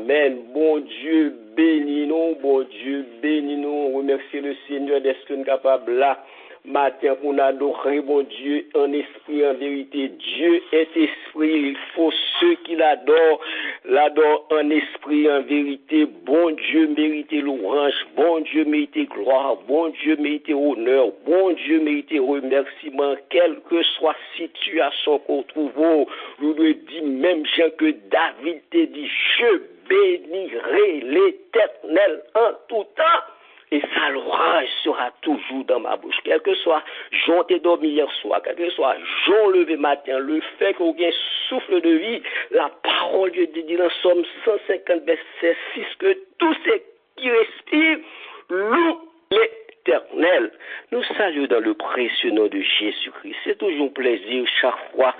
Amen. Bon Dieu, bénis-nous. Bon Dieu, bénis-nous. Remercie le Seigneur d'être capable là. Matin pour nous adorer, bon Dieu, en esprit, en vérité. Dieu est esprit. Il faut ceux qui l'adorent en esprit, en vérité. Bon Dieu mérite louange. Bon Dieu mérite gloire. Bon Dieu mérite honneur. Bon Dieu mérite remerciement. Quelle que soit la situation qu'on trouve, nous devons dire même Jean que David te dit, je bénirai l'Éternel en tout temps. Et sa louange sera toujours dans ma bouche. Quel que soit, j'en t'ai dormi hier soir, quel que soit, j'en levé matin, le fait qu'on ait souffle de vie, la parole de Dieu dit dans Somme 150, verset 6, que tous ceux qui respirent louent l'Éternel. Nous saluons dans le précieux nom de Jésus-Christ. C'est toujours un plaisir chaque fois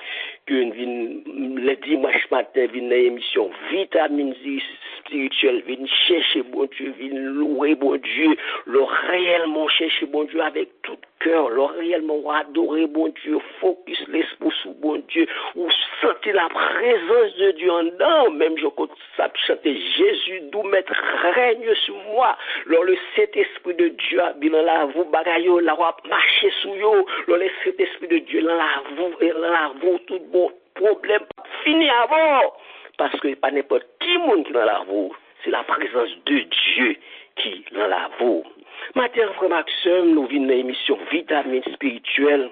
que le dimanche matin, vient une émission Vitamine spirituelle, vient chercher bon Dieu, vient louer bon Dieu, le réellement chercher bon Dieu avec tout cœur, le réellement adorer bon Dieu, focus l'esprit sur bon Dieu, ou sentir la présence de Dieu en dedans, même je ça chanter Jésus, d'où mettre règne sur moi, lors le Saint-Esprit de Dieu habite dans la vous bagaille, la marcher sous yo, lors le Saint-Esprit de Dieu dans la vous tout bon problème fini avant, parce que pas n'importe qui monde qui dans la vous, c'est la présence de Dieu qui dans la vous. Matin, frère Maxime, nous venons d'une émission Vitamine spirituelle.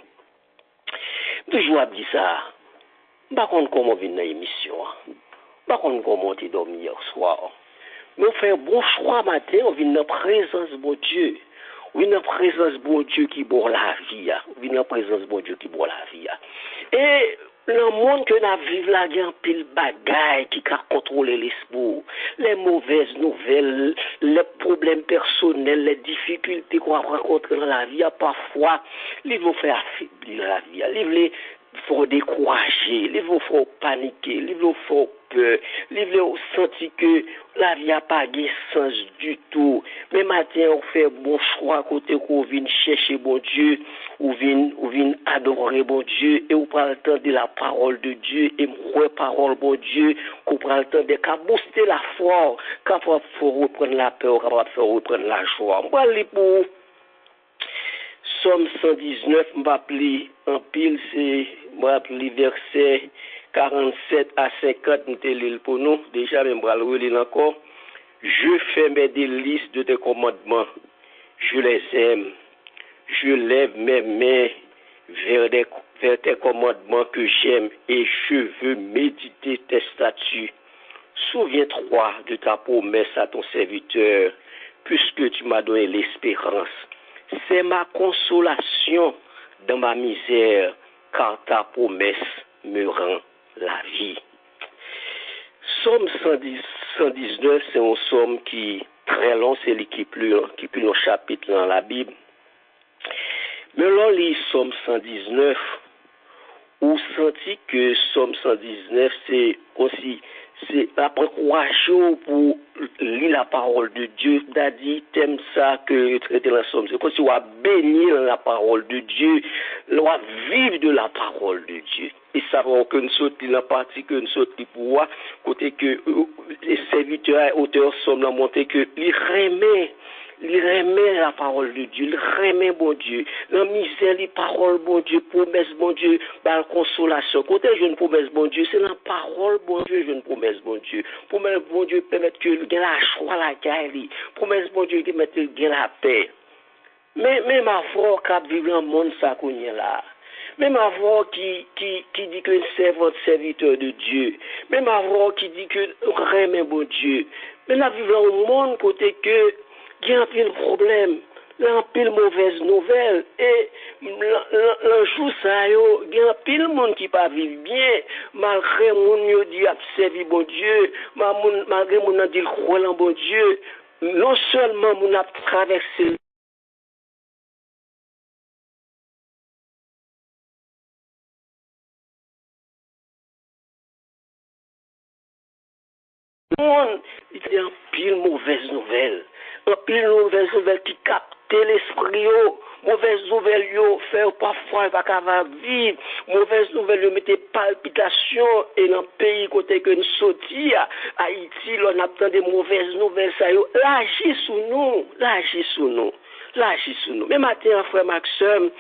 Toujours à dire ça. Par contre, comment on vient dans l'émission? Par contre, comment on dormi hier soir? Mais on fait un bon choix matin, on vient dans la présence de bon Dieu. On vient dans la présence de bon Dieu qui boit la vie. On vient dans la présence de bon Dieu qui boit la vie. Et le monde que nous vivons là, il y a un pile bagaille qui a contrôlé l'esprit. Les mauvaises nouvelles, les problèmes personnels, les difficultés qu'on rencontre dans la vie, parfois, ils vont faire affaiblir la vie. Ils vont décourager, ils vont faire paniquer, ils vont faire peur, ils vont sentir que la vie n'a pas de sens du tout. Mais matin, on fait bon choix côté qu'on vient chercher bon Dieu, ou vient adorer bon Dieu, et on prend le temps de la parole de Dieu, et moi parole bon Dieu, qu'on prend le temps de booster la foi, capable de reprendre la peur, capable de reprendre la joie. On va aller pour Somme 119, je vais appeler en pile, c'est verset 47 à 50, nous pour nous. Déjà, je vais le relire encore. Je fais mes délices de tes commandements. Je les aime. Je lève mes mains vers tes commandements que j'aime et je veux méditer tes statuts. Souviens-toi de ta promesse à ton serviteur, puisque tu m'as donné l'espérance. C'est ma consolation dans ma misère, car ta promesse me rend la vie. Somme 119, c'est un somme qui est très long, c'est lui qui plus long chapitre dans la Bible. Mais là, les Somme 119, ou senti que Somme 119, c'est aussi, c'est après courage pour lire la parole de Dieu, d'adi, t'aimes ça que traiter la Somme. C'est comme si on va bénir la parole de Dieu, on va vivre de la parole de Dieu. Et ça va que nous sautons la partie que nous sautons pour voir, côté que les serviteurs et auteurs Somme l'ont montré que il remet la parole de Dieu, il remet bon Dieu, la misère, les paroles bon Dieu, promesse bon Dieu, la consolation. Côté je ne promesse bon Dieu, c'est la parole bon Dieu, je ne promesse bon Dieu. Promesse bon Dieu permettre que il y ait la joie la gaieté. Promesse bon Dieu qui mette qu'il y ait la paix. Mais ma voix qui vit dans le monde ça qu'on est là. Même ma voix qui dit que c'est votre serviteur de Dieu. Même ma voix qui dit que remet bon Dieu. Mais là vivons dans un monde côté que il y a un pile problème, il y a un pile mauvaise nouvelle, et le jour ça, il y a un pile monde qui pas vivre bien, malgré mon dit servir bon Dieu, malgré mon dit croire en bon Dieu, non seulement mon a traversé monde, il y a un pile mauvaise nouvelle qui l'esprit, mauvaise nouvelle, faire parfois pas capable vivre, mauvaise nouvelle, mettez palpitation, et dans le pays côté que nous sortis, Haïti, on attend des mauvaises nouvelles, ça l'agit sous nous, l'agit sous nous. L'agit sous nous. Mais matin, frère Maxime,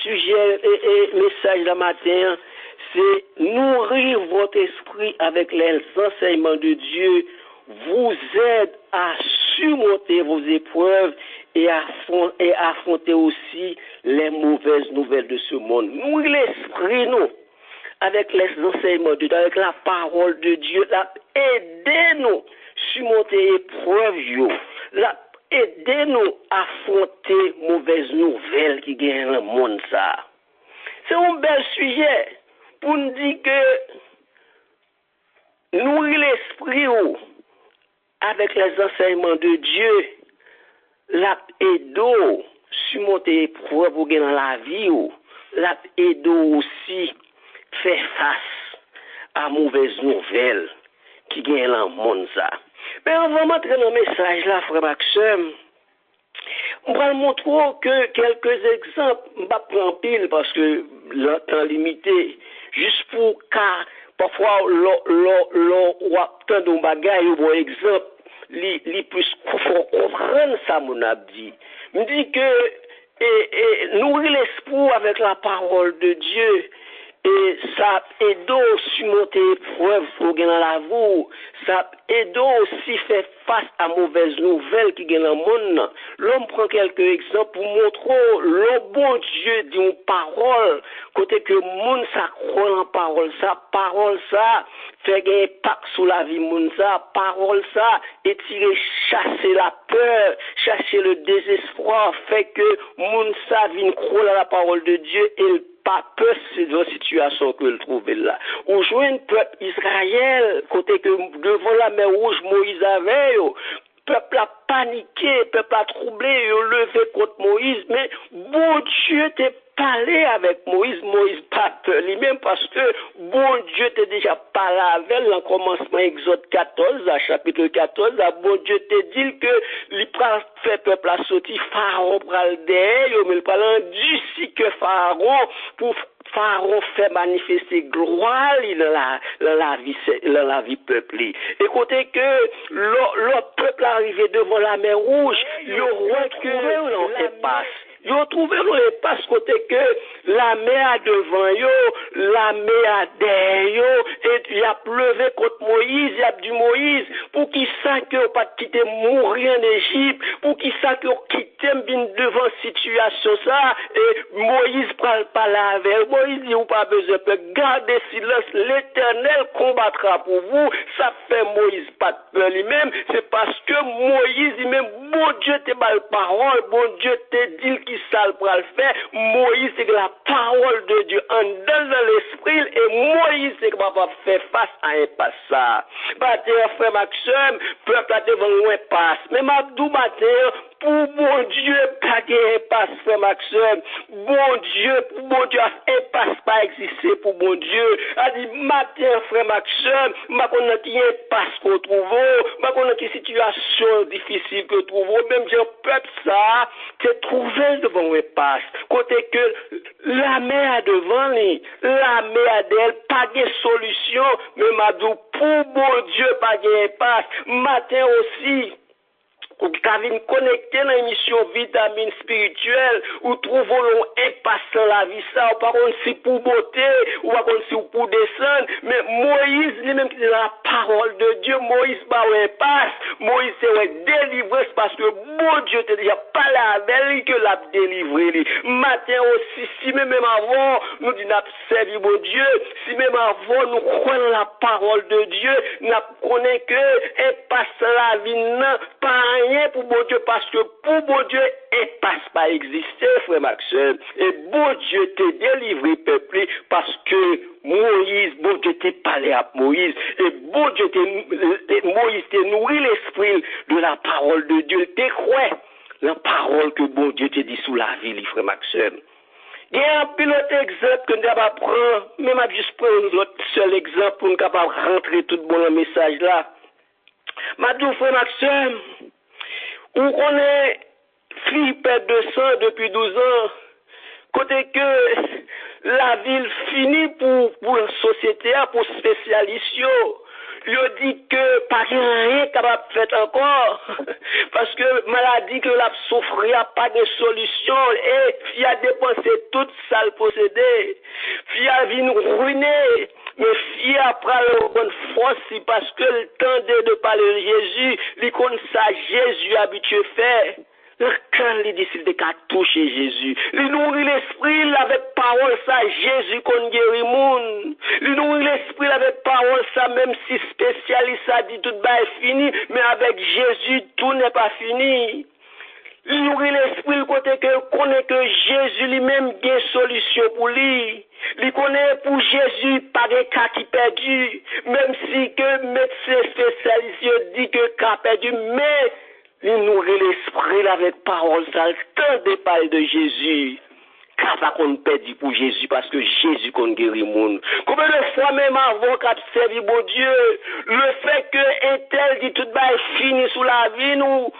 sujet et message de matin, c'est nourrir votre esprit avec les enseignements de Dieu, vous aide à surmonter vos épreuves et affronter aussi les mauvaises nouvelles de ce monde. Nourrir l'esprit, nous, avec les enseignements de Dieu, avec la parole de Dieu, aidez-nous surmonter les épreuves, aidez-nous à affronter mauvaises nouvelles qui gagnent dans le monde. C'est un bel sujet pour nous dire que nourrir l'esprit avec les enseignements de Dieu, aidez-nous surmonter les épreuves qui gagnent dans la vie, aidez-nous aussi faire face à mauvaises nouvelles qui gagnent dans le monde. Mais on va montrer le message là, frère Maxime. On va montrer que quelques exemples, je ne vais pas prendre pile parce que le temps limité, juste pour car parfois l'on attend d'un bagage, par exemple, les plus faut comprendre ça, mon abdi. Me dit que nourrir l'esprit avec la parole de Dieu. Et ça aide aussi monter épreuves pour gagner la vie. Ça aide aussi faire face à mauvaises nouvelles qui gagnent dans le monde. L'homme prend quelques exemples pour montrer le bon Dieu dit une parole. Côté que le monde s'accroît en parole. Sa parole, ça, fait gagner impact sur la vie monde. Sa parole, ça, étirer, chasser la peur, chasser le désespoir, fait que monde ça vient croire à la parole de Dieu et pas peur de la situation que le trouve là. Ou jouer un peuple Israël, côté que devant la mer rouge, Moïse avait, peuple a paniqué, peuple a troublé, levé contre Moïse, mais bon Dieu t'est parlé avec Moïse pas peur lui-même parce que bon Dieu t'a déjà parlé avec le commencement Exode 14, à chapitre 14, bon Dieu t'a dit que il fait peuple à sortir, Pharaon pral derrière, mais il parle d'ici que Pharaon fait manifester gloire dans la vie peuple. Et côté que le peuple arrivé devant la mer rouge, il retrouvé l'espace. Ils ont trouvé l'espace côté que la mer devant yo, la mer derrière et il a pleuvé contre Moïse, il a dit Moïse, pour qu'il sache que pas quitter mourir en Égypte, pour qu'il sache que quitter devant situation ça, et Moïse parle pas là avec Moïse dit ou pas besoin de garder silence, l'Éternel combattra pour vous, ça fait Moïse pas de peur lui-même, c'est parce que Moïse lui-même, bon Dieu te mal parole, bon Dieu te dit qui ça le faire, Moïse c'est que la parole de Dieu en dans l'esprit et Moïse c'est capable de faire face à un passage. Matin, frère Maxime, peuple a devant un passe. Mais Mabdou matin, pour bon Dieu, pas de passe, frère Maxime. Bon Dieu, un passe pas exister pour bon Dieu. A dit matin, frère Maxime, ma connaît qui un passe qu'on trouve, ma connaît qui situation difficile que trouve, même j'ai peuple ça, t'es trouvé devant un passe. Côté que la mer devant lui, la mer d'elle, pas de solution, mais Mabdou, pour bon Dieu, pas de passe. Matin aussi, ou qui connecté dans l'émission Vitamine Spirituelle, ou trouvons impasse dans la vie, ça, ou par contre si pour beauté, ou par contre si pour descendre, mais Moïse, lui-même qui dit la parole de Dieu, Moïse, pas où impasse, Moïse, c'est délivré, parce que bon Dieu t'es déjà pas là avec lui que l'a délivré. Matin aussi, si même avant, nous disons, servi bon Dieu, si même avant, nous croyons la parole de Dieu, nous connaissons que impasse la vie, non, pas rien pour bon Dieu, parce que pour bon Dieu, impasse pas exister, frère Maxime. Et bon Dieu t'est délivré, peuple, parce que Moïse, bon Dieu t'est parlé à Moïse, et bon Dieu Moïse t'est nourri l'esprit de la parole de Dieu, t'es croix la parole que bon Dieu t'a dit sous la vie, frère Maxime. Il y a un pilote exemple que nous avons prendre, même à juste prendre l'autre seul exemple pour nous capable rentrer tout bon le message là. Madou, frère Maxime, Ou qu'on est fille perte de sang depuis 12 ans, côté que la ville finit pour la société, pour spécialistes, il dit que pas rien capable de faire encore, parce que maladie que la souffrir pas de solution, et il a dépensé tout ça le possédé, il a vu nous ruiner, mais il a pris la bonne force parce que le temps de parler de Jésus, il connaît ça, Jésus habitué faire. Quand les disciples de toucher Jésus, il nourrit l'esprit avec parole ça, Jésus qu'on guérit monde. Il nourrit l'esprit avec parole ça, même si spécialiste a dit tout est fini, mais avec Jésus tout n'est pas fini. Il nourrit l'esprit le côté que connaît que Jésus lui-même a une solution pour lui. Il connaît pour Jésus pas de cas qui perdu, même si que médecin spécialiste dit que cas perdu, mais il nourrit l'esprit avec parole, ça le temps de parler de Jésus. Car pas qu'on perdit pour Jésus parce que Jésus qu'on guérit le monde. Combien de fois même avant qu'a servi bon Dieu, le fait que un tel dit tout bas fini sous la vie nous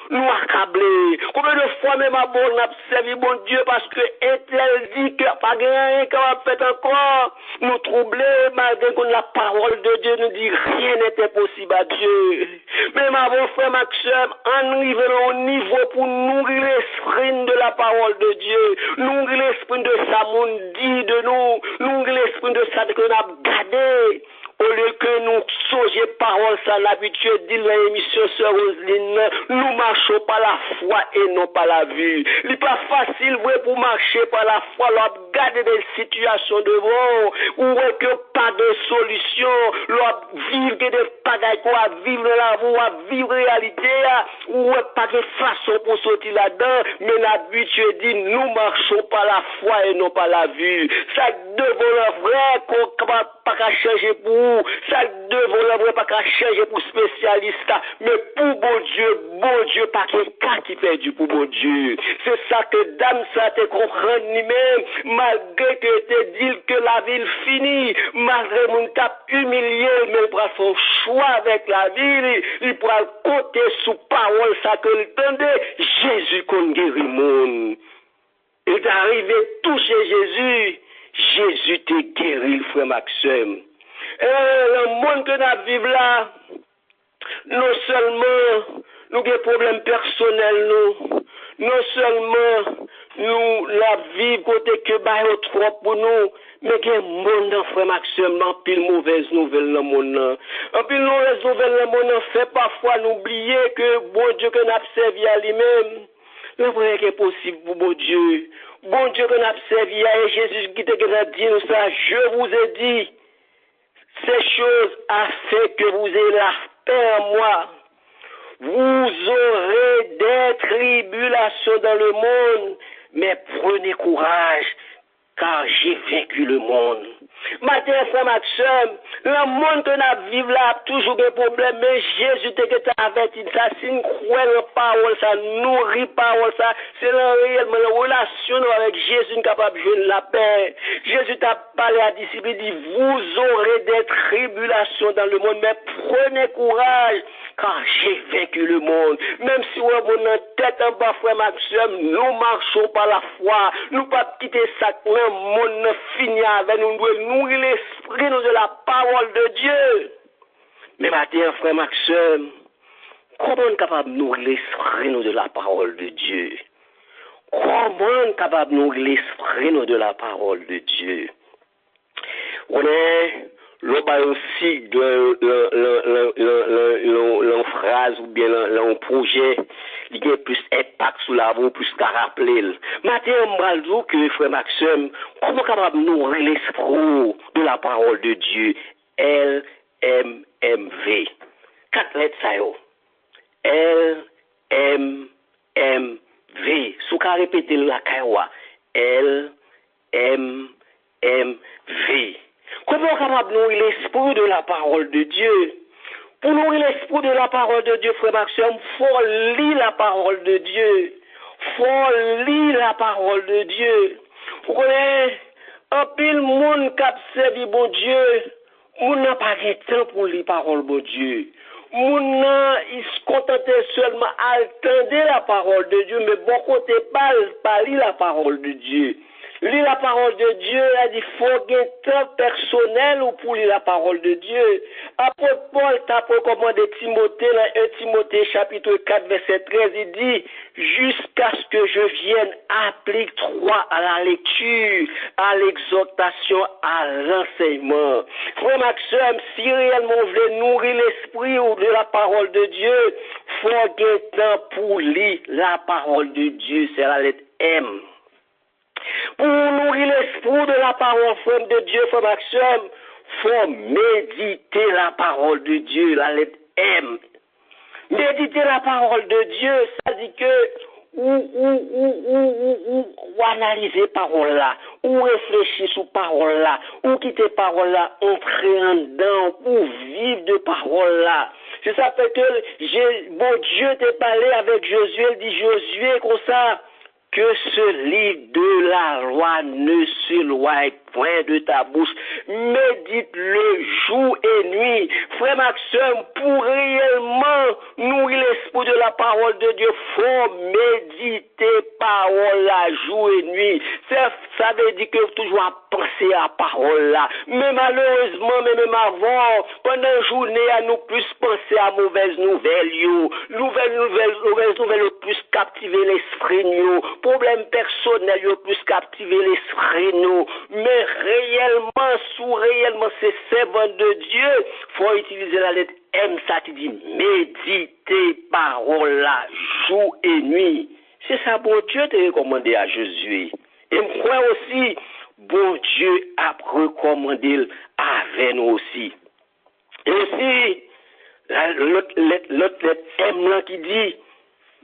accabler. Combien de fois même avant on a servi bon Dieu parce que un tel dit que pas rien qu'on va faire encore nous troubler malgré que la parole de Dieu nous dit rien n'était possible à Dieu. Même avant frère Maxime, en arrivant au niveau pour nourrir l'esprit de la parole de Dieu, nourrir l'esprit de ça, mon dit de nous, l'esprit de ça que nous avons gardé, au lieu que nous songions parole, ça l'habitude dit dans l'émission Sœur Roseline, nous marchons par la foi et non par la vue. Il n'est pas facile pour marcher par la foi, l'on garder des situations devant, où est que pas de solution, l'on vivre des bagailles quoi vivre la voie, vivre réalité, où est pas de façon pour sortir là-dedans, mais l'habitude dit nous marchons par la foi et non par la vue. Ça devant le vrai qu'on va pas changer pour vous, ça devant le vrai pas changer pour spécialiste, mais pour bon Dieu, pas quelqu'un qui perdu pour bon Dieu. C'est ça que dame ça te comprendre lui-même, malgré que te dit que la ville finit, malgré mon cap humilié, mais pour son choix avec la ville, il pourra compter sous parole ça que le tendait, Jésus qu'on guérit monde. Il est arrivé toucher Jésus, Jésus te guéri, le frère Maxime. Et le monde que nous vivons là, non seulement nous avons des problèmes personnels, non seulement nous la vivons côté que bah trop pour nous, mais il y a un monde, frère Maxime, en pile mauvaise nouvelle dans le monde. En pile mauvaise nouvelle dans le monde, fait parfois nous oublier que bon Dieu que nous avons servi à lui-même. Le vrai qui est possible pour bon Dieu. Bon Dieu que nous avons servi et Jésus qui te dit nous ça, je vous ai dit, ces choses a fait que vous ayez la paix en moi. Vous aurez des tribulations dans le monde, mais prenez courage, car j'ai vaincu le monde. Matin, frère Maxime, le monde que nous vivons là a toujours des problèmes, mais Jésus t'a averti ça, c'est une cruelle parole, ça nourrit parole, ça, c'est réellement la relation avec Jésus capable de jouer la paix. Jésus t'a parlé à disciples, il dit, vous aurez des tribulations dans le monde, mais prenez courage, car j'ai vaincu le monde. Même si on a notre tête en bas, frère Maxime, nous marchons par la foi, nous pas quitter ça, le monde fini avec nous, nous nourrir l'esprit de la parole de Dieu. Mais maintenant, frère Maxime, comment on est capable de nourrir l'esprit de la parole de Dieu? Comment on est capable de nourrir l'esprit de la parole de Dieu? On est aussi de phrase ou bien un projet qui a plus impact sur la vie, plus qu'à rappeler. Maintenant, on va dire que, frère Maxime, comment capable de nourrir l'esprit de la parole de Dieu? LMMV. 4 lettres, ça y est. LMMV. Sous qu'à répéter la caïwa. LMMV. Comment on est capable de nourrir l'esprit de la parole de Dieu? Pour nourrir l'esprit de la parole de Dieu, frère Maxime, il faut lire la parole de Dieu. Faut lire la parole de Dieu. Vous connaissez, un pile monde qui a servi bon Dieu, on n'a pas de temps pour lire la parole de Dieu. Moun il se contentait seulement à attendre la parole de Dieu, mais bon côté pas lire la parole de Dieu. Lire la parole de Dieu, il a dit, faut un temps personnel ou pour lire la parole de Dieu. Apôtre Paul t'a recommandé Timothée, dans 1 Timothée chapitre 4, verset 13, il dit, jusqu'à ce que je vienne, applique-toi à la lecture, à l'exhortation, à l'enseignement. Frère Maxime, si réellement vous voulez nourrir l'esprit ou de la parole de Dieu, faut un temps pour lire la parole de Dieu, c'est la lettre M. Pour nourrir l'esprit de la parole frère de Dieu, frère Maxime, faut méditer la parole de Dieu, la lettre M. Méditer la parole de Dieu, ça dit que ou analyser parole là, ou réfléchir sur parole là, ou quitter parole là, entrer en dedans, ou vivre de parole là. C'est ça fait que bon Dieu t'a parlé avec Josué, il dit Josué comme ça, que ce livre de la loi ne s'éloigne point de ta bouche. Médite-le jour et nuit. Frère Maxime, pour réellement nourrir l'esprit de la parole de Dieu, faut méditer parole là jour et nuit. Ça veut dire que toujours à penser à parole là. Mais malheureusement, même avant, pendant la journée, à nous plus penser à mauvaises nouvelles, nouvelles plus captiver l'esprit, problème personnel, plus captiver l'esprit, mais réellement, c'est servant de Dieu, faut utiliser la lettre M, ça qui dit méditer parole là, jour et nuit. C'est ça, bon Dieu t'a recommandé à Jésus. Et je crois aussi, bon Dieu a recommandé avec nous aussi. Et aussi, l'autre lettre M là qui dit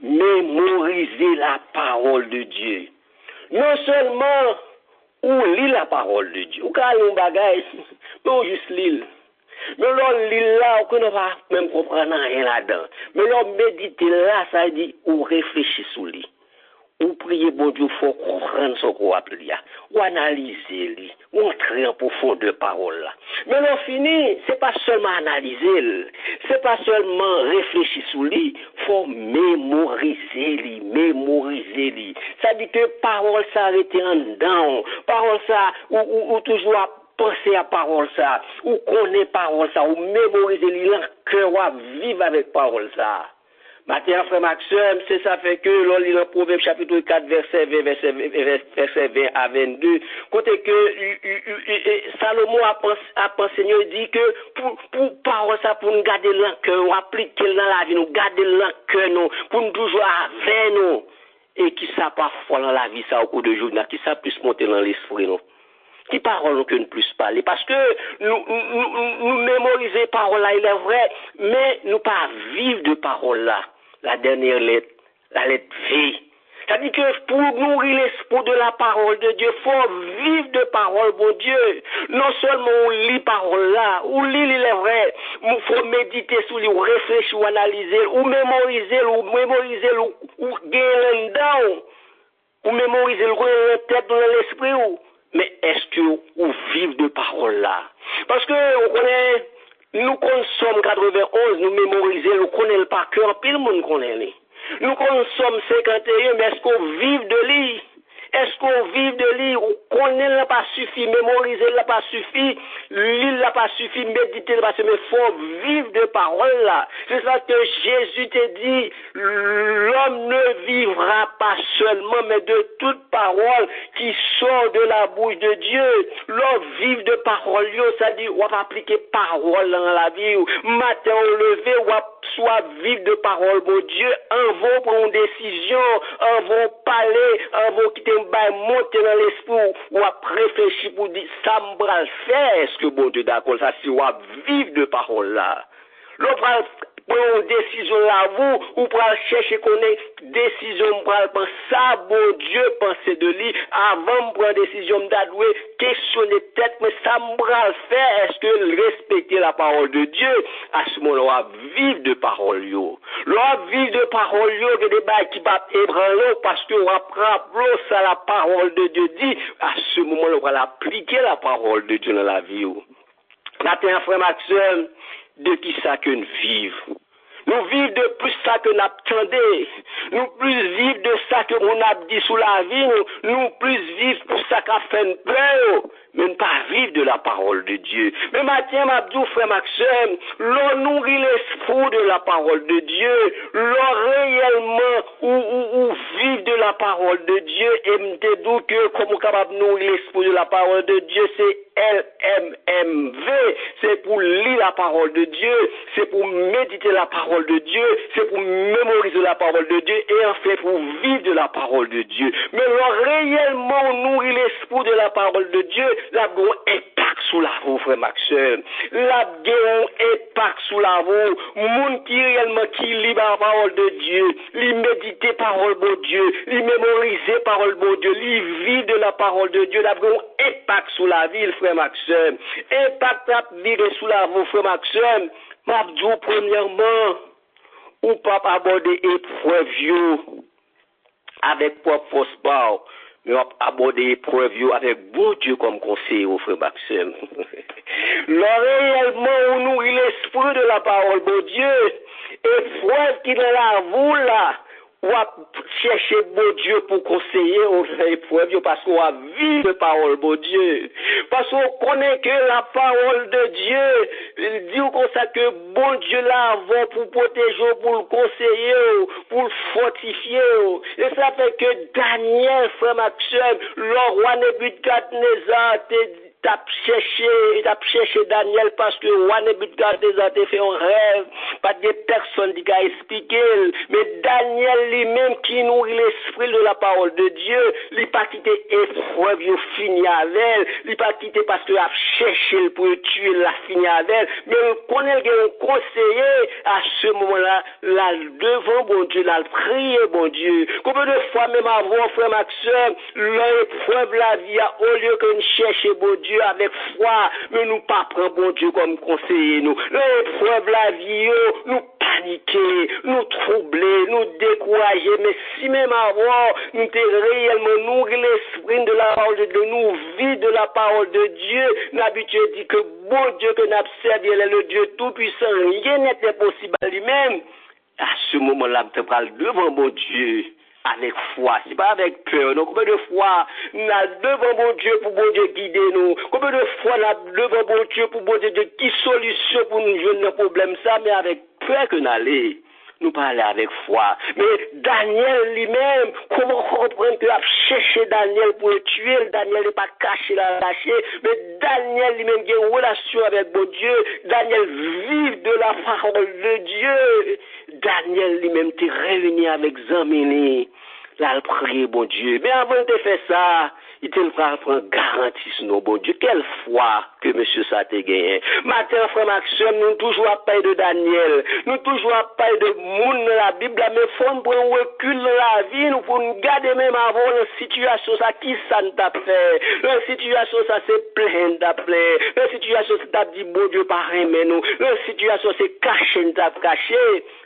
mémoriser la parole de Dieu. Non seulement ou lire la parole de Dieu, ou quand on bagaille, mais on juste lire. Mais l'on lit là, on ne va même comprendre rien là-dedans. Mais l'on médite là, ça dit, ou réfléchir sur lui. Ou prier bon Dieu, faut comprendre ce qu'on appelle là. Ou analyser lui. Ou entrer en profondeur parole là. Mais l'on finit, c'est pas seulement analyser, c'est pas seulement réfléchir sur lui, faut mémoriser lui. Ça dit que parole s'arrête en dedans. Parole ça, ou toujours à penser à parole ça, ou connaître parole ça, ou mémoriser lui, cœur, ou vivre avec parole ça. Maintenant, frère Maxime, c'est ça fait que l'on lit le Proverbe chapitre 4, verset 20 à 22, côté que Salomon a pensé, il dit que pour parole ça, pour nous garder l'encœur, nous appliquer dans la vie, nous garder l'encœur, nous, pour nous toujours avec nous, et qui ça parfois dans la vie, ça au cours de journée, qui ça puisse monter dans l'esprit, nous. Qui parole que nous plus parler parce que nous mémoriser parole là il est vrai mais nous pas vivre de parole là la dernière lettre la lettre V. C'est-à-dire que pour nourrir l'esprit de la parole de Dieu faut vivre de parole bon Dieu. Non seulement on lit parole là ou lit il est vrai il faut méditer sur lui ou réfléchir ou analyser ou mémoriser ou gagner dedans ou mémoriser le tête dans l'esprit ou mais est-ce que vous vivez de parole là? Parce que on connaît, nous consommons 91, nous mémorisons, nous connaissons par cœur, puis le monde connaît. Nous consommons 51, mais est-ce qu'on vive de lui? Est-ce qu'on vive de lui? On connaît n'a pas suffi, mémoriser n'a pas suffi, lire n'a pas suffi, méditer n'a pas suffi, mais il faut vivre de parole là. C'est ça que Jésus t'a dit, l'homme ne vivra pas seulement, mais de toute parole qui sort de la bouche de Dieu. L'homme vive de parole, ça dit, on va appliquer parole dans la vie. Matin au lever, on va soit vivre de parole, bon Dieu, en vaut pour une décision, en vaut parler, en vaut quitter monter dans l'esprit ou à réfléchir pour dire ça me va le faire. Est-ce que bon Dieu d'accord ça si on va vivre de parole là? L'on prend une décision là vous ou pour chercher connaître décision pour ça bon Dieu penser de lui avant de prendre décision d'adouer questionner tête mais ça me va le faire. Est-ce que respecter la parole de Dieu à ce moment-là on va vivre de parole yo? L'on vivre de parole yo que des bails qui va ébranler parce que on va prendre ça la parole de Dieu dit à ce moment-là on va appliquer la parole de Dieu dans la vie yo. Maintenant frère Maxime de qui ça que nous vivons? Nous vivons de plus ça que nous attendons. Nous plus vivons de ça que nous avons dit sous la vie. Nous plus vivons pour ça qu'a fait une peur. Mais ne pas vivre de la parole de Dieu. Mais Mathieu Mabdou, frère Maxime, l'on nourrit l'esprit de la parole de Dieu, l'on réellement ou vivre de la parole de Dieu, et me doute que comme capable nourrir l'esprit de la parole de Dieu, c'est LMMV, c'est pour lire la parole de Dieu, c'est pour méditer la parole de Dieu, c'est pour mémoriser la parole de Dieu, et en fait pour vivre de la parole de Dieu. Mais l'on réellement nourrit l'esprit de la parole de Dieu, la gon impact sous la vous, frère Maxime. La gon impact sous la vous. Moun qui réellement qui lit la parole de Dieu, li méditer parole de Dieu, li mémoriser parole de Dieu, li vit de la parole de Dieu, la gon impact sous la ville, frère Maxime. Impact à vivre sous la vous, frère Maxime. M'abdou, premièrement, ou pas aborder épreuve avec propre force power. Mais on va aborder l'épreuve avec bon Dieu comme conseiller au frère Maxime. Réellement, on nourrit l'esprit de la parole de Dieu. Épreuve qui est là, vous là, on va chercher bon Dieu pour conseiller aux épreuves parce qu'on va vivre la parole de Dieu. Parce qu'on connaît que la parole de Dieu dit comme ça que bon Dieu là avant pour protéger, pour le conseiller, pour le fortifier. Et ça fait que Daniel, frère Maxime, le roi Nebuchadnezzar t'as cherché Daniel parce que roi Nebuchadnezzar t'a fait un rêve, pas de personne qui a expliqué, mais Daniel lui-même qui nourrit l'esprit de la parole de Dieu, il pas quitté épreuve, il fini avec elle, il pas quitté parce qu'il a cherché pour tuer, la fini avec elle, mais on connaît un conseiller à ce moment-là, là devant bon Dieu, là prier bon Dieu. Combien de fois même avant, frère Maxime, l'épreuve la vie, au lieu que nous cherchions bon Dieu avec foi, mais nous pas prendre bon Dieu comme conseiller nous. L'épreuve la vie, nous paniquer, nous troubler, nous décourager, mais si même avant, nous t'es réellement nourri l'esprit de la parole de Dieu, nous vivons de la parole de Dieu, l'habitude dit que bon Dieu que nous observons, il est le Dieu tout-puissant, rien n'était possible à lui-même. À ce moment-là, nous te parle devant bon Dieu. Avec foi, c'est pas avec peur. Donc, combien de fois, nous avons devant bon Dieu pour bon Dieu guider nous? Combien de fois, nous avons devant bon Dieu pour bon Dieu de qui solution pour nous jouer un problème ça, mais avec peur que nous allons. Nous parler avec foi. Mais Daniel lui-même, comment comprendre que a cherché Daniel pour le tuer? Daniel n'est pas caché là, caché. Mais Daniel lui-même a une relation avec bon Dieu. Daniel vit de la parole de Dieu. Daniel lui-même t'est réuni avec Zamini. Là, il prie, bon Dieu. Mais avant de faire ça, il te prend garantie sur nos bon Dieu. Quelle foi que monsieur ça te gagné. Matin, frère Maxime, nous toujours à parler de Daniel. Nous toujours à parler de monde dans la Bible. Mais faut nous prendre un recul dans la vie. Nous pour nous garder même avant la situation, ça, qui ça nous t'a fait. La situation, ça, c'est plein d'appelés. La situation, c'est t'a dit, bon Dieu, par mais nous. La situation, c'est caché, nous t'a caché.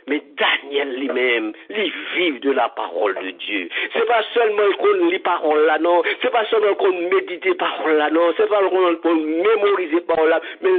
Mais Daniel lui-même, il vit de la parole de Dieu. C'est pas seulement qu'on lit parole là, non. C'est pas seulement qu'on médite parole là, non. C'est pas seulement qu'on mémorise parole là, mais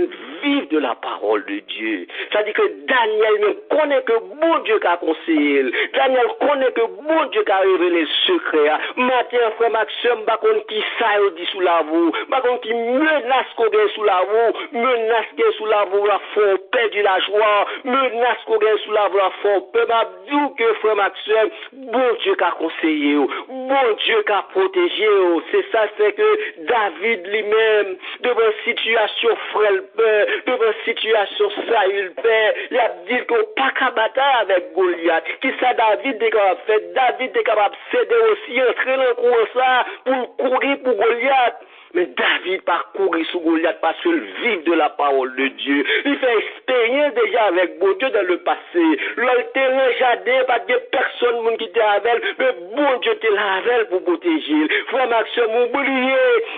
vivre de la parole de Dieu. Ça dit que Daniel même connaît que bon Dieu qu'a conseillé. Daniel connaît que bon Dieu qu'a révélé le secret. Matin, frère Maxime, pas contre qui ça dit sous la vous, pas contre qui menace qu'on gagne sous la vous, menace qu'on sous la vous, la font perdre la joie, menace qu'on gagne sous la vous, la font peur. M'a dit que frère Maxime, bon Dieu qu'a conseillé, bon Dieu qu'a protégé. C'est ça fait que David lui-même, devant situation frêle peur, devant situation Saül peur, il a dit qu'on pas qu'à bataille avec Goliath. Qui ça David est capable de faire? David est capable de céder aussi, entrer dans le cours ça, pour courir pour Goliath. Mais David parcourir sous Goliath parce qu'il vit de la parole de Dieu. Il fait expérience déjà avec bon Dieu dans le passé. Le terrain jardin, pas de personne qui était avec, mais bon Dieu était là avec pour protéger. Frère Maxime,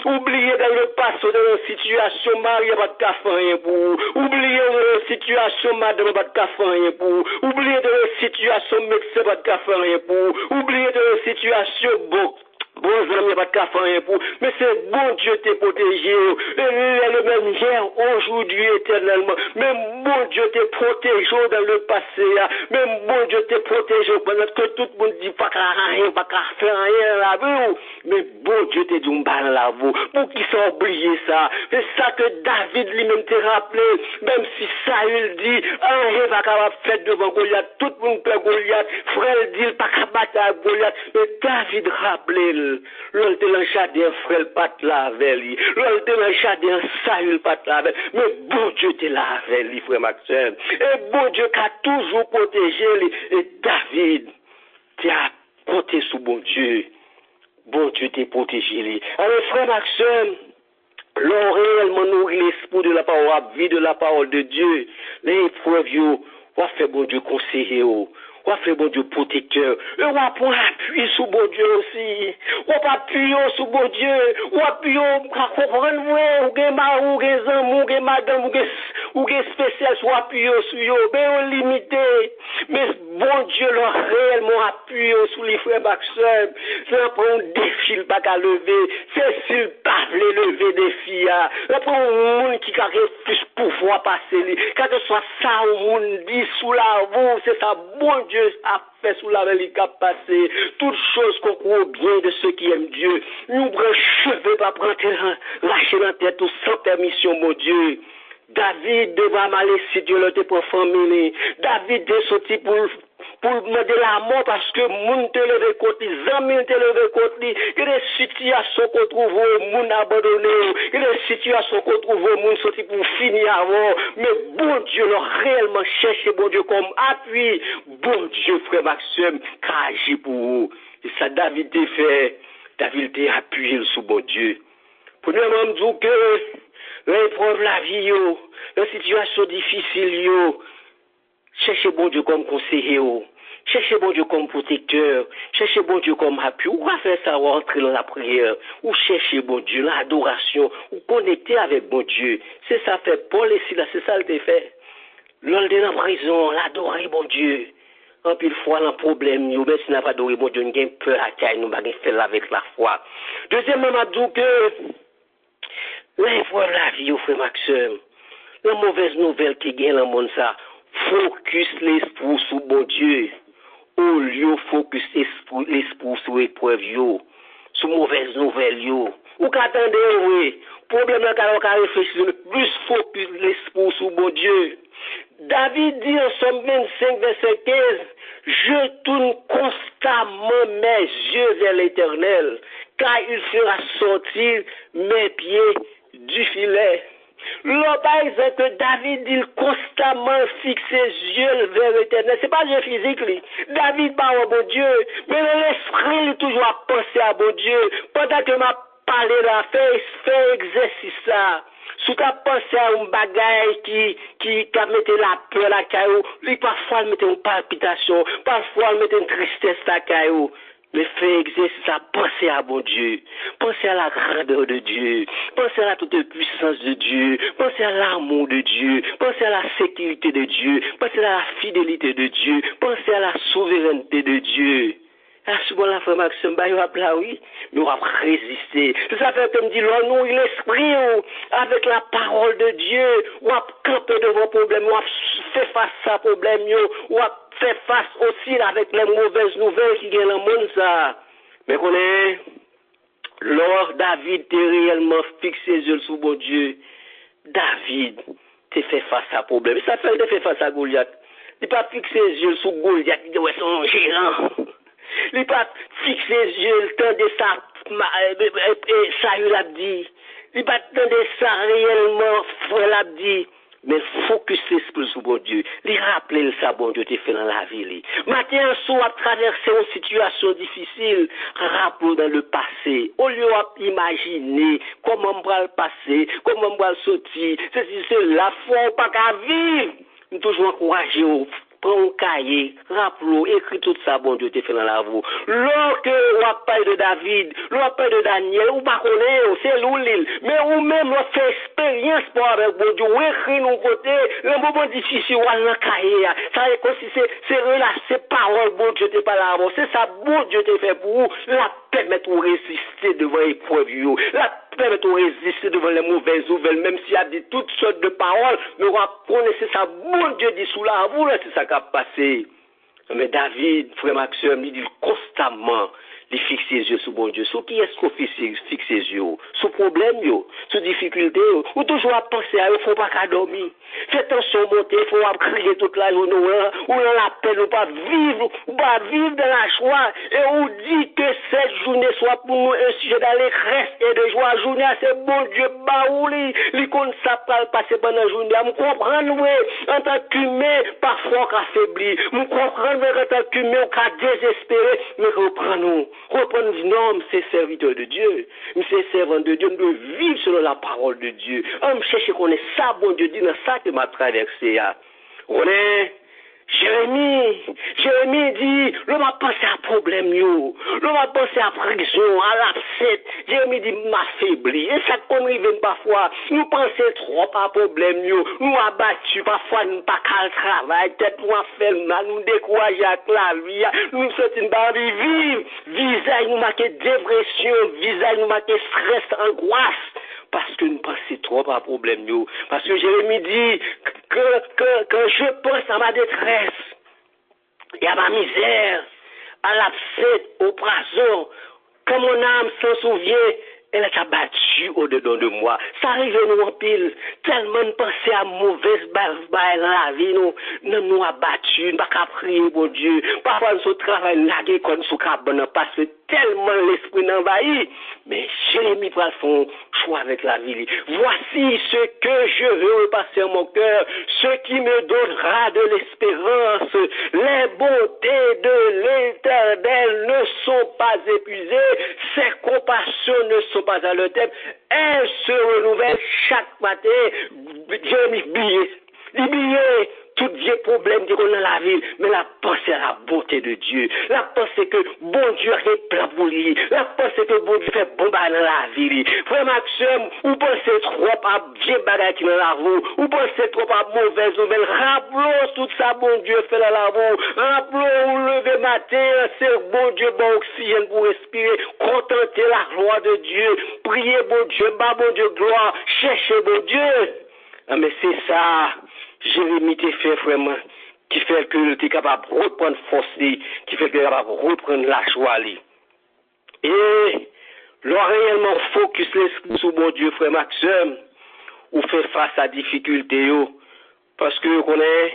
oubliez dans le passé, dans la situation, Marie pas de café rien pour. Oubliez dans la situation, madame pas de café rien pour. Oubliez dans la situation, médecin pas de café rien pour. Oubliez dans la situation, bon. Bon, amis, pas de café pour, mais c'est bon Dieu t'es protégé. Le même hier, aujourd'hui, éternellement. Même bon Dieu t'es protégé dans le passé. Même bon Dieu t'es protégé pendant que tout le monde dit pas qu'à rien, pas qu'à faire rien là. Mais bon Dieu t'es dit un bal là, vous. Pour qu'ils soient oubliés ça. C'est ça que David lui-même t'a rappelé. Même si Saül dit, rien pas capable de faire devant Goliath. Tout le monde peut Goliath. Frère dit, pas capable de battre à Goliath. Mais David rappelé. L'ol te lan jardin frère pas la avec lui. L'ol te lan jardin Saül pas la avec. Mais bon Dieu te la avec lui, frère Maxime. Et bon Dieu qui a toujours protégé lui. Et David, tu as compté sur bon Dieu. Bon Dieu t'a protégé lui. Alors frère Maxime, l'on réellement nourrit l'esprit de la parole, vie de la parole de Dieu. Les épreuves, on va faire bon Dieu conseiller. On va faire bon Dieu protecteur. Et on va prendre appui sur bon Dieu aussi. On va appuyer sur bon Dieu. On va appuyer, on va comprendre, ou gen mari, ou gen zam, ou gen madame, ou gen spécial, on va appuyer sur eux. Mais on limité. Mais bon Dieu, leur réellement appuyer sur les frères Maxime. C'est pour un défi, pas qu'à lever. C'est s'il pas lever des filles. C'est pour un monde qui a plus pouvoir passer. Quand ce soit ça, au monde dit sous la vous, c'est ça, bon Dieu a fait sous la vallée cap passé. Toutes choses qu'on croit bien de ceux qui aiment Dieu. Nous prenons cheveux, pas prendre lâcher la tête ou sans permission, mon Dieu. David devait m'aller si Dieu l'a été pour famille. David est sorti pour demander la mort parce que moun te levé contre lui, zami te levé contre lui. Il y a des situations qu'on trouve au moun abandonné. Il y a des situations qu'on trouve au moun sorti pour finir avant. Mais bon Dieu l'a réellement cherché, bon Dieu, comme appui. Bon Dieu, frère Maxime, qui agit pour vous. Et ça, David t'a fait. David t'a appuyé sur bon Dieu. Premièrement, je dis que l'épreuve la vie, la situation difficile, cherchez bon Dieu comme conseiller, cherchez bon Dieu comme protecteur, cherchez bon Dieu comme appui. Ou va faire ça, ou entrer dans la prière, ou chercher bon Dieu, l'adoration, ou connecter avec bon Dieu. C'est ça fait Paul et Silas, c'est ça le fait. L'on est dans la prison, l'adorer bon Dieu. En pile fois, le problème, nous, mais si nous n'avons pas adoré bon Dieu, nous avons peur à taille, nous avons fait avec la foi. Deuxièmement, je dis que l'épreuve la vie, frère Maxime, la mauvaise nouvelle qui gagne dans le monde, ça, focus l'esprit sur bon Dieu. Au lieu focus l'esprit sur l'épreuve, sur mauvaise nouvelle, Ou qu'attendez, oui, problème là, quand on réfléchit, plus focus l'esprit sur bon Dieu. David dit en Somme 25, verset 15, je tourne constamment mes yeux vers l'Éternel, car il fera sortir mes pieds du filet. L'autre c'est que David dit constamment fixe ses yeux vers l'Éternel. C'est pas Dieu physique, lui. David parle au bon Dieu, mais l'esprit est toujours à penser à bon Dieu. Pendant que m'a parlé là, fait exercice ça. Si tu as pensé à un bagage qui a mis la peur à la caillou, lui parfois il met une palpitation, parfois il met une tristesse à la caillou. Mais fais exercice à penser à bon Dieu, penser à la grandeur de Dieu, penser à la toute puissance de Dieu, penser à l'amour de Dieu, penser à la sécurité de Dieu, penser à la fidélité de Dieu, penser à la souveraineté de Dieu. À ce moment-là, frère Maxime, oui, nous avons résisté. Ça fait comme dit l'on l'esprit, avec la parole de Dieu, ou à camper de vos problèmes, ou à faire face à vos problèmes, ou à faire face aussi avec les mauvaises nouvelles qui viennent dans le monde, ça. Mais qu'on est, lors David t'est réellement fixé ses yeux sur bon Dieu, David t'est fait face à problème. Ça fait de faire face à Goliath. Il n'a pas fixé ses yeux sur Goliath, il dit, ouais, son gérant. Il n'a pas fixé les yeux, le temps de ça, Saül a dit. Il n'a pas temps de ça réellement, frère l'a dit. Mais focus l'esprit sur bon Dieu. Il rappelle ça, bon Dieu, t'es fait dans la vie. Matin, soit à traverser une situation difficile, rappelons dans le passé. Au lieu d'imaginer comment on va le passer, comment on va le sortir, c'est la foi, pas qu'à vivre. Nous toujours encourager prends un cahier, rappelons, écris tout ça, bon Dieu, t'es fait dans la vie. Lorsque on parle de David, on parle de Daniel, ou pas connaître, c'est l'île. Mais ou même, on fait expérience pour avec bon Dieu, on écrit nos côtés, le moment difficile, on a un cahier. ça est aussi, c'est relâcher parole, bon Dieu te parle avant. C'est ça, bon Dieu te fait pour vous. La permettre de résister devant l'épreuve, la permettre de résister devant les mauvaises nouvelles, même s'il y a dit toutes sortes de paroles, mais on va connaître ça, bon Dieu dit sous la vous, là, c'est ça qui a passé. Mais David, frère Maxime, il dit constamment, il fixe ses yeux sur bon Dieu. Sur qui est-ce qu'on fixe ses yeux? Sur problème, sur difficulté, ou toujours à penser à eux, il ne faut pas qu'à dormir. Faites attention, monter, il faut crier toute la journée, ou dans la peine, ou pas vivre dans la joie. Et on dit que cette journée soit pour nous un sujet d'allégresse et de joie. La journée, c'est bon Dieu, baouli, les comptes ça pas passer pendant la journée. Je comprends, en tant qu'humain, parfois on affaibli. Je comprends, en tant qu'humain, on désespéré, mais reprends-nous. Reprends-nous, non, c'est serviteur de Dieu. C'est servant de Dieu. Nous devons vivre selon la parole de Dieu. On me cherche qu'on est ça, bon Dieu, dit dans ça que m'a traversé. On est Jérémie dit, l'on va penser à problème, l'on va penser à prison, à l'absent. Jérémie dit, m'affaibli. Et ça qu'on arrive parfois, nous pensons trop à problème, nous abattus, parfois nous pas qu'à le travail, peut-être nous fait mal, nous décourager avec la vie, nous sommes pas vivre, visage nous marquer dépression, visage nous marquer stress, angoisse. Parce que nous pensons trop à problème. Parce que Jérémie dit que je pense à ma détresse et à ma misère, à l'abcès, au poison, que mon âme s'en souvient, elle est abattue au-dedans de moi. Ça arrive nous en pile, tellement de penser à mauvaise balle dans la vie, nous abattus, nous pas qu'à prier pour Dieu. Parfois nous travaillons lagué comme sous cabane parce que tellement l'esprit n'envahit. Mais Jérémie va son choix avec la vie. Voici ce que je veux repasser en mon cœur, ce qui me donnera de l'espérance. Les bontés de l'Éternel ne sont pas épuisées, ses compassions ne sont pas à leur terme. Elles se renouvellent chaque matin. Jérémie oublié tout vieux problème qu'on a dans la ville, mais la pensée à la bonté de Dieu, la pensée que bon Dieu est plein pour lui, la pensée que bon Dieu fait bon dans la vie. Frère Maxime, ou pensez trop à vieux bagaille qui dans la roue, ou pensez trop à mauvaise nouvelle, rappelons tout ça bon Dieu fait dans la roue, rappelons ou lever matin, c'est bon Dieu bon oxygène pour respirer, contenter la gloire de Dieu, prier bon Dieu, bas bon Dieu gloire, chercher bon Dieu. Ah, mais c'est ça. Jérémie te fait vraiment, qui fait que tu es capable de reprendre force, qui fait que tu es capable de reprendre la joie. Et, l'on réellement focus l'esprit sur mon Dieu, frère Maxime, ou fait face à difficulté, parce que on est,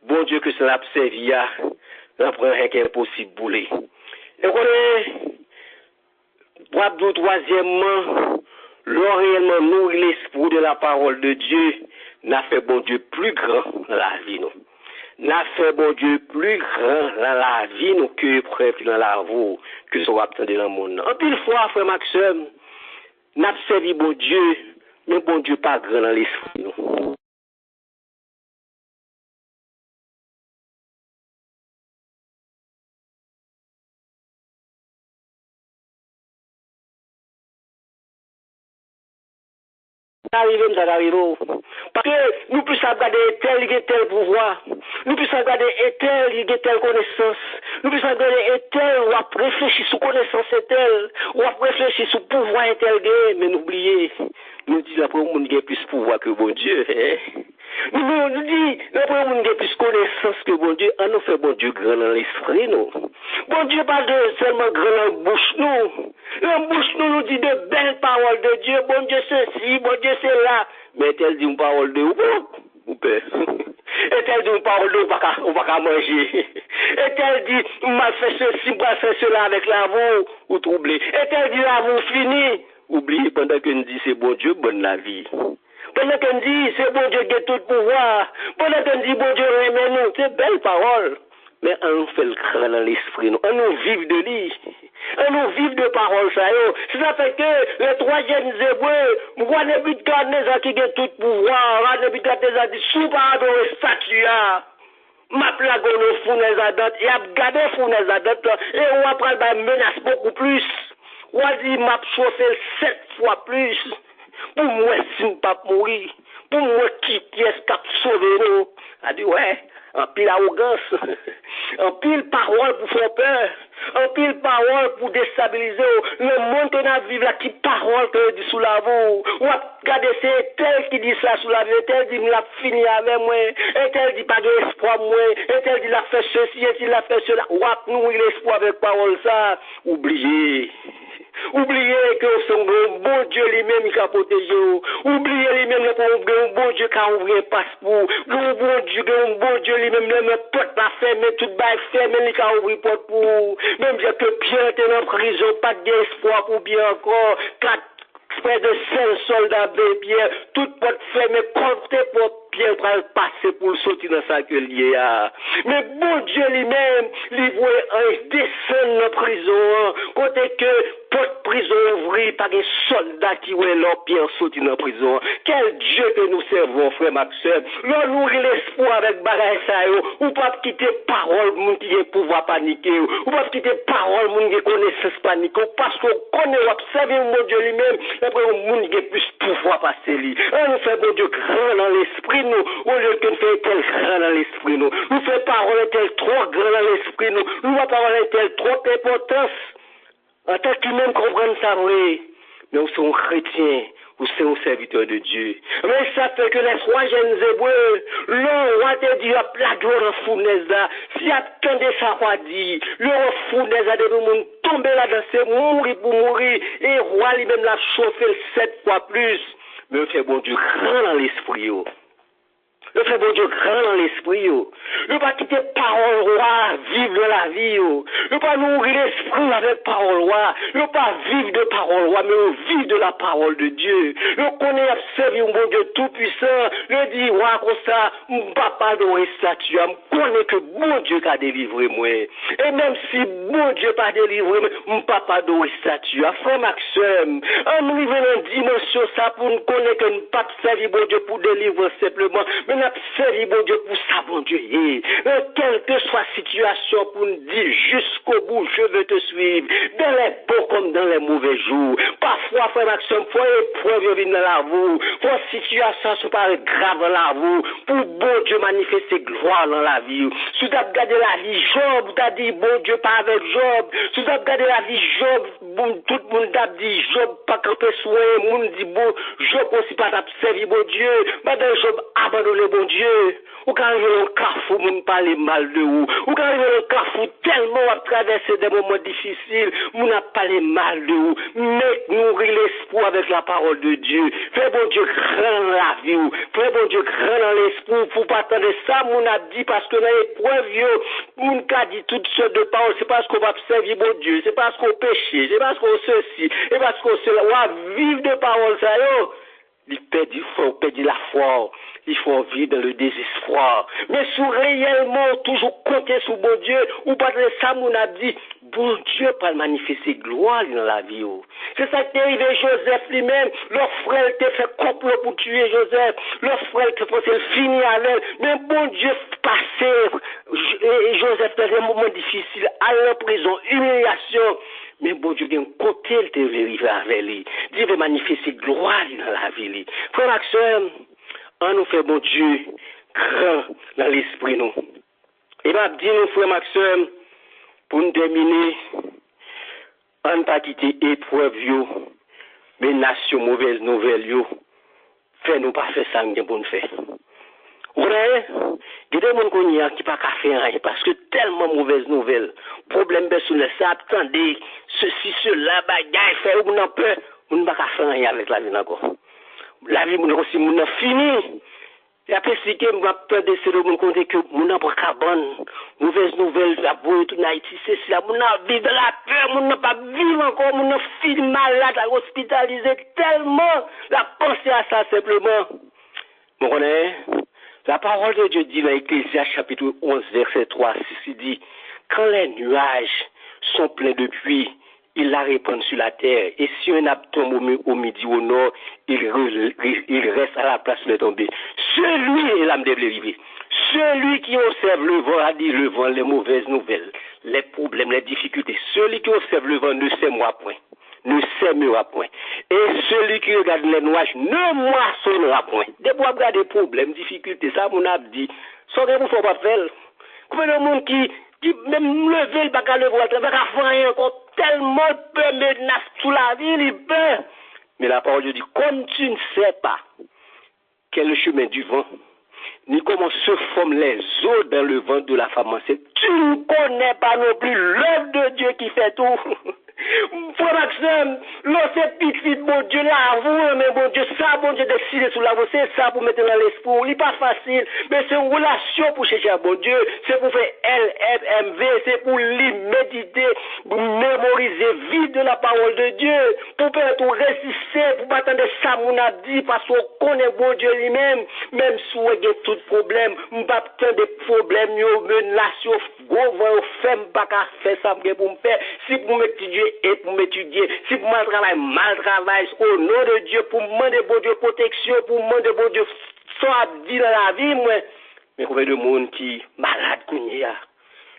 bon Dieu que cela observe, on prend rien qui est impossible bouler. Et on est, pour troisièmement, l'on réellement nourrit l'esprit de la parole de Dieu, n'a fait bon Dieu plus grand dans la vie, nous. N'a fait bon Dieu plus grand dans la vie, nous, que près dans la vie, que ce soit dans le monde. En pile fois, frère Maxime, n'a servi bon Dieu, mais bon Dieu pas grand dans l'esprit, nous. Ça arrive. Parce que nous puissions regarder tel pouvoir, nous puissions regarder telle connaissance, nous puissions regarder tel ou à réfléchir sur connaissance tel, ou à réfléchir sur pouvoir tel, mais n'oubliez, nous disons après on a plus pouvoir que bon Dieu. Nous disons après on a plus connaissance que bon Dieu, on nous fait bon Dieu grand dans l'esprit, nous. Bon Dieu pas de seulement grand dans la bouche, nous. La bouche nous dit de belles paroles de Dieu, bon Dieu ceci, bon Dieu c'est là. Mais elle dit une parole de ou père. Et elle dit une parole de on va pas manger. Et elle dit, m'a fait ceci, m'a fait cela avec l'amour, ou troublé. Et elle dit l'amour fini. Oubliez pendant qu'elle dit c'est bon Dieu, bonne la vie. Pendant qu'elle dit c'est bon Dieu qui a tout pouvoir. Pendant qu'elle dit bon Dieu remet nous. C'est belle parole. Mais on nous fait le cran dans l'esprit, on nous vive de lui. On nous vive de paroles, ça y est. Ça fait que les trois jeunes hébreux, moi, Nebuchadnezzar qui a tout pouvoir, Nebuchadnezzar dit, sous pardon, statue, ma plague, on fournaise à date, et a gardé fournaise à date, et on va prendre la menace beaucoup plus. On a dit, m'a chauffé 7 fois plus. Pour moi, si je ne pas mourir, pour moi, qui est-ce qui a sauvé nous? A dit, ouais. En pile arrogance, en pile parole pour faire peur, en pile parole pour déstabiliser. Le monde que nous vivons là, qui parole que dit sous la vous. Ou regardez, c'est tel qui dit ça sous la vie, tel dit, l'a fini avec moi, et tel dit pas d'espoir moi, et tel dit, l'a fait ceci, et tel l'a fait cela. Ou nous, l'espoir avec parole ça. Oubliez. Oubliez que c'est un bon Dieu lui-même qui a protégé. Oubliez lui-même un bon Dieu qui a ouvert un passeport. Un bon Dieu lui-même, le porte pas fermé, tout bas fermé, qui a ouvert porte pour. Même si que Pierre était en prison, pas d'espoir pour bien encore. Près de 5 soldats de Pierre, toute porte fermée, comptez pour Pierre pour passer pour le sortir dans sa lié. Mais bon Dieu lui-même, il voit un descendre dans la prison, côté que porte prison ouvrie par des soldats qui voient leur Pierre sortir dans la prison. Quel Dieu que nous servons, frère Maxime. Nous nourrir l'espoir avec bagaille ça, ou pas quitter parole, moun qui a pouvoir paniquer, ou pas quitter parole, moun qui connaissance paniquer, parce qu'on connaît, observer mon Dieu lui-même, après un monde qui a plus pouvoir passer lui. Nous fait bon Dieu grand dans l'esprit nous, au lieu que nous fait tel grand dans l'esprit nous. Nous fait parole tel trop grand dans l'esprit nous. Nous la parole tel trop importance. En tant qu'humain comprendre ça, oui. Mais nous sommes chrétiens. Ou c'est un serviteur de Dieu. Mais ça fait que les 3 jeunes hébreux, le roi te dit, la gloire en fournaise là, si attendez ça, roi dit, le roi fournaise a des gens tomber là-dedans, c'est mourir pour mourir, et roi lui-même l'a chauffé 7 fois plus. Mais il fait bon Dieu grand dans l'esprit. Le fait bon Dieu grand dans l'esprit. Ne pas quitter parole roi, vivre de la vie. Ne pas nourrir l'esprit avec parole roi. Ne pas vivre de parole roi, mais vivre de la parole de Dieu. Ne connaît servir un bon Dieu tout puissant. Ne dit roi comme ça, papa de statue. Je connais que bon Dieu a délivré moi. Et même si bon Dieu pas délivré, mon papa de statue. Frère Maxime, en nous vivons dans une dimension ça pour nous connaître que nous ne pas servir bon Dieu pour délivrer simplement. Mais nous servir bon Dieu pour ça, bon Dieu. Quelle que soit la situation, pour nous dire jusqu'au bout, je veux te suivre. Dans les beaux comme dans les mauvais jours. Parfois, frère Maxime, faut épreuve venir dans la vie. Faut situation se paraît grave dans la vie. Pour bon Dieu manifester gloire dans la vie. Si tu as regardé la vie Job, tu as dit bon Dieu pas avec Job. Si tu as regardé la vie Job, bon, tout le monde a dit Job pas camper soin. Le monde dit bon, Job aussi pas servir bon Dieu. Madame Job abandonné bon Dieu. Ou quand il y a un carrefour, on parle mal de vous. Ou quand il y a un carrefour tellement à traverser des moments difficiles, on a parlé mal de vous. Mais nourrir l'espoir avec la parole de Dieu. Fais bon Dieu grand dans la vie. Fais bon Dieu grand dans l'esprit. Pour pas attendre ça, on a dit parce que dans l'épreuve, on a dit toutes sortes de paroles. C'est parce qu'on va servir bon Dieu. C'est parce qu'on péche. C'est parce qu'on ceci. C'est parce qu'on cela. On va vivre de paroles, ça, il faut perdre la foi. Il faut vivre dans le désespoir. Mais si réellement toujours compter sur bon Dieu, ou pas de ça, on a dit, bon Dieu pas manifester gloire dans la vie. C'est ça qui est arrivé Joseph lui-même. Leur frère t'a fait complot pour tuer Joseph. Leur frère t'a fait finir avec. Mais bon Dieu passé. Et Joseph dans un moment difficile, à la prison, humiliation. Mais bon Dieu, bien côté, il te vérifier avec lui. Dieu veut manifester gloire dans la vie. Frère Maxime, on nous fait bon Dieu grand dans l'esprit nous. Et bien, dis-nous, frère Maxime, pour nous terminer, on ne pas quitter épreuve, mais nation mauvaise nouvelle, fait nous pas faire ça, nous pour nous faire. Vous voyez, il y a des gens qui ne peuvent pas faire rien parce que tellement mauvaise nouvelle. Problème personnel, ça attendez, ceci, cela, bagaille, fait ou n'a peur, on ne peut pas faire rien avec la vie encore. La vie, on aussi, on a fini. Et après, si on va peur de ce monde, on dit que on n'a pas carbone, mauvaise nouvelle, la boue, tout Haïti, c'est ça, on a vécu de la peur, on n'a pas vivre encore, on a fini malade, hospitalisé tellement, la pensée à ça simplement. Vous connaissez? La parole de Dieu dit dans Ecclésiaste chapitre 11, verset 3, il dit, quand les nuages sont pleins de pluie, ils la répandent sur la terre. Et si un nappe tombe au midi ou au nord, il reste à la place de tomber. Celui est l'âme de l'élevé. Celui qui observe le vent a dit le vent, les mauvaises nouvelles, les problèmes, les difficultés. Celui qui observe le vent ne sèmera point. Ne sèmera point. Et celui qui regarde les nuages ne moissonnera point. Dès qu'on regarde des problèmes, difficultés, ça, mon a dit, Sans que vous ne pas faire. Combien de monde qui même lever le bac le voir, il va faire encore tellement peur, menace sous la ville, il peur. Mais la parole de Dieu dit, comme tu ne sais pas quel est le chemin du vent, ni comment se forment les eaux dans le ventre de la femme enceinte, tu ne connais pas non plus l'œuvre de Dieu qui fait tout. Frère Maxime, c'est petit, bon Dieu, là, vous, mais bon Dieu, ça, bon Dieu, décider sous la voie, c'est ça pour mettre dans l'esprit. Il n'est pas facile, mais c'est une relation pour chercher à bon Dieu. C'est pour faire LFMV, c'est pour méditer, pour mémoriser, vivre de la parole de Dieu, pour tout résister, pour pas attendre ça, mon a dit, parce qu'on connaît bon Dieu lui-même, même si on a tout problème, on pas attendre des problèmes, menaces, gros, fait, pas faire ça pour me faire, si pour m'étudier et pour m'étudier, si pour mal travail, au nom de Dieu, pour demander bon Dieu protection, pour demander bon Dieu soit vie dans la vie, moi. Mais combien de monde qui malade qu'on y a?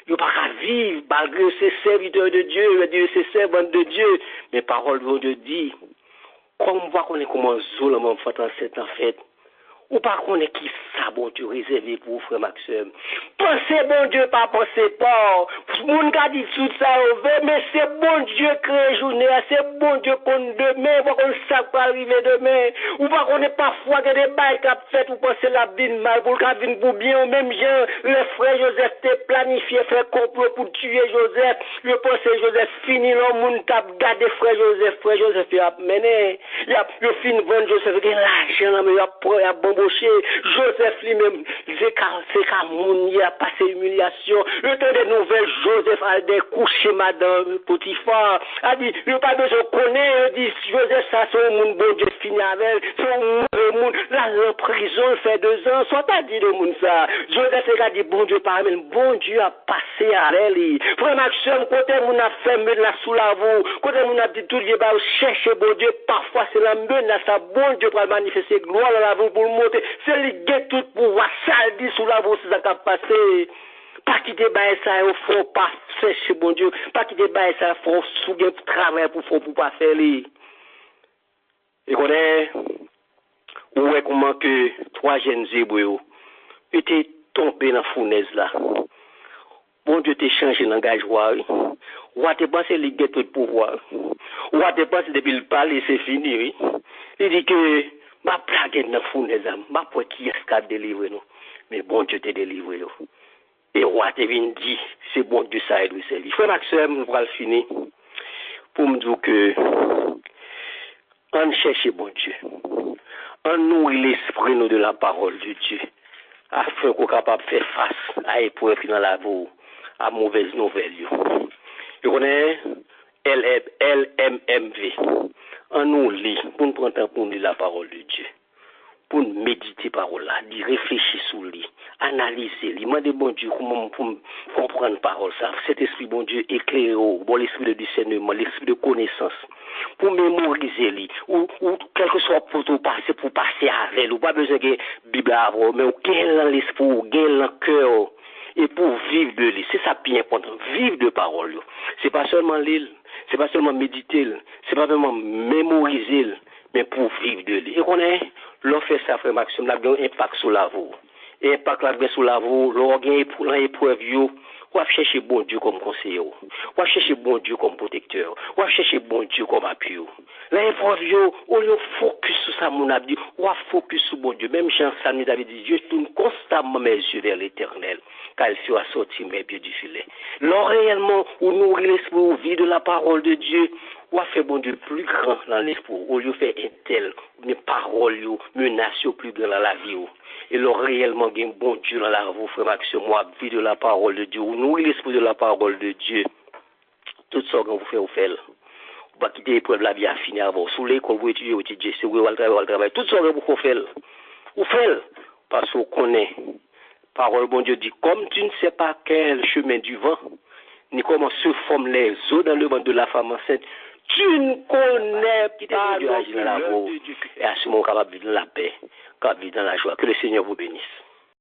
Il n'y a pas qu'à vivre malgré ces serviteurs de Dieu, ces servants de Dieu. Mais parole de Dieu dit, comme on voit qu'on est comme un zoulement en fait, ou pas qu'on est qui ça, bon Dieu, réservé pour vous, frère Maxime. Pensez, bon Dieu, pas pensez pas. Moun ka dit tout ça, mais c'est bon Dieu créé journée, c'est bon Dieu qu'on demain, pas qu'on ça peut arriver demain. Ou pas qu'on est parfois que des bails qu'a fait, ou pensez la vie mal, pour la vie pour bien, ou même gens, le frère Joseph t'est planifié, faire complot pour tuer Joseph. Je pense que Joseph fini, l'homme, moun t'a gardé frère Joseph, il a mené, il a fini vendre Joseph, il a l'argent, mais il a bamboché, Joseph lui-même, c'est qu'à moun, il a passé humiliation, le temps des nouvelles, Joseph a découché madame Potiphar, a dit, il n'a pas besoin de connaître, il dit, Joseph, ça, c'est un monde, bon Dieu, fini avec, c'est un monde, là, en prison, il fait 2 ans, soit pas dit de monde ça, Joseph, il a dit, bon Dieu, par même, bon Dieu a passé à elle, frère Maxime, côté moun a fermé la sous la vous, côté moun a dit, tout Dieu, bah, chercher bon Dieu, parfois, c'est la menace, ça, bon Dieu, pour manifester gloire dans la vous, pour le monter, c'est le guet tout pouvoir, ça, dit sous la vous, c'est ça qui a passé. Pas quitter ça au fond, pas chercher bon Dieu. Pas quitter ça, faut soulever travail pour pas faire les. Et qu'on est, où est comment que 3 jeunes zébres étaient tombés dans la fournaise là. Bon Dieu t'a changé l'engagement. Ou a te pensé les guettes de pouvoir. Ou a te pensé depuis le palais, c'est fini, oui. Il dit que ma plague dans la fournaise, ma pote qui est-ce qu'a délivré nous. Mais bon Dieu t'a délivré nous. Et roi te vient dit, c'est bon Dieu ça aide c'est lui. Frère Maxime, nous allons finir pour me dire que on cherche bon Dieu. On nourrit l'esprit nous de la parole de Dieu. Afin qu'on soit capable de faire face à l'épreuve dans la vie, à mauvaise nouvelle. Et on est LMMV. On nous lit pour nous prendre temps pour lire la parole de Dieu. Pour méditer parole là, d'y réfléchir sur lui, analyser, lui demander bon Dieu comment pour comprendre parole ça, cet esprit bon Dieu éclairé, bon l'esprit de discernement, l'esprit de connaissance, pour mémoriser lui, ou quel que soit pour passer avec, ou pas besoin de Bible avant, mais quel dans l'esprit, quel dans le cœur, et pour vivre de lui, c'est ça bien important, vivre de parole. C'est pas seulement l'île, c'est pas seulement méditer, c'est pas seulement mémoriser, mais pour vivre de lui. Et qu'on est, l'on fait ça, frère Maxime, là, un impact sur la vie. Et impact là, sur la vie, l'on gagne pour l'épreuve, on va chercher bon Dieu comme conseiller, on va chercher bon Dieu comme protecteur, on va chercher bon Dieu comme appui. L'épreuve, on va focus sur ça, mon abdi, on va focus sur bon Dieu. Même Jean Samuel avait dit, je tourne constamment mes yeux vers l'éternel, car il fera sortir mes pieds du filet. L'on réellement, on nourrit l'esprit, on vit de la parole de Dieu, on va faire bon Dieu plus grand dans l'esprit, au lieu de faire un tel, mes paroles, menaces plus grand dans la vie. Et l'on réellement gagne bon Dieu dans la vie, frère Maxime, moi, vie de la parole de Dieu, on nourrit l'esprit de la parole de Dieu. Tout ça qu'on vous fait, vous faites. Vous pas quitter l'épreuve la vie à finir avant. Sous l'école, vous étudiez, c'est vous allez travailler. Tout ça que vous faites. Vous faites. Parce qu'on connaît. Parole, bon Dieu dit, comme tu ne sais pas quel chemin du vent, ni comment se forment les eaux dans le ventre de la femme enceinte, tu ne connais pas Dieu agir dans la vie. Et à ce moment, on va vivre dans la paix, on va vivre dans la joie. Que le Seigneur vous bénisse.